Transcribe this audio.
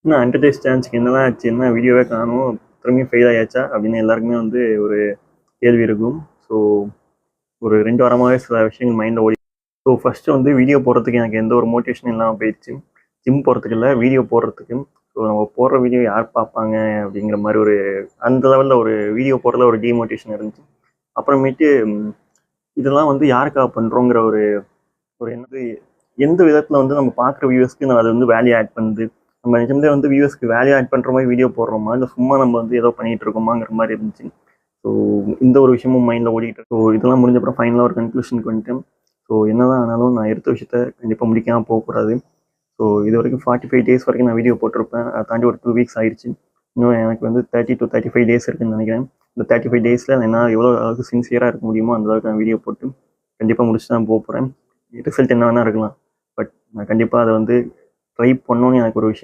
இன்னும் அட்வர்டைஸ் சான்ஸ்க்கு என்னதான் ஆச்சு, என்ன வீடியோவே காணும், திரும்பியும் ஃபெயில் ஆயாச்சா அப்படின்னு எல்லாருக்குமே வந்து ஒரு கேள்வி இருக்கும். ஸோ ஒரு 2 வாரமாகவே சில விஷயங்கள் மைண்டில் ஓடி. ஸோ ஃபஸ்ட்டு வந்து வீடியோ போடுறதுக்கு எனக்கு எந்த ஒரு மோட்டிவேஷனும் இல்லாமல் போயிடுச்சு. ஜிம் போகிறதுக்கு இல்லை, வீடியோ போடுறதுக்கு. ஸோ நம்ம போடுற வீடியோ யார் பார்ப்பாங்க அப்படிங்கிற மாதிரி ஒரு அந்த லெவலில் ஒரு வீடியோ போடுறதுல ஒரு டிமோட்டிவேஷன் இருந்துச்சு. அப்புறமேட்டு இதெல்லாம் வந்து யாருக்காக பண்ணுறோங்கிற ஒரு ஒரு என்னது எந்த விதத்தில் வந்து நம்ம பார்க்குற வியூவர்ஸ்க்கு நம்ம அதை வந்து வேல்யூ ஆட் பண்ணுது, நம்ம நிஜமே வந்து வியூவர்ஸ்க்கு வேல்யூ ஆட் பண்ணுற மாதிரி வீடியோ போடுறோமா, இல்லை சும்மா நம்ம வந்து ஏதோ பண்ணிகிட்டு இருக்கோமாங்கிற மாதிரி இருந்துச்சு. ஸோ இந்த ஒரு விஷயமும் மைண்டில் ஓடிட்டு இருக்கு. ஸோ இதெல்லாம் முடிஞ்சப்பறம் ஃபைனலாக ஒரு கன்க்ளூஷனுக்கு வந்துட்டேன். ஸோ என்னதான் ஆனாலும் நான் எடுத்த விஷயத்த கண்டிப்பாக முடிக்காமல் போகக்கூடாது. ஸோ இது வரைக்கும் 45 டேஸ் வரைக்கும் நான் வீடியோ போட்டிருப்பேன். அதை தாண்டி ஒரு 2 வீக்ஸ் ஆயிடுச்சு. இன்னும் எனக்கு வந்து 30 to 35 டேஸ் இருக்குன்னு நினைக்கிறேன். இந்த 35 டேஸில் நான் எவ்வளோ அளவுக்கு சின்சியராக இருக்க முடியுமோ அந்த அளவுக்கு நான் வீடியோ போட்டு கண்டிப்பாக முடிச்சு தான் போக போகிறேன். ரிசல்ட் என்ன வேணா இருக்கலாம். பட் நான் கண்டிப்பாக அதை வந்து ட்ரை பண்ணணும்னு எனக்கு ஒரு விஷயம்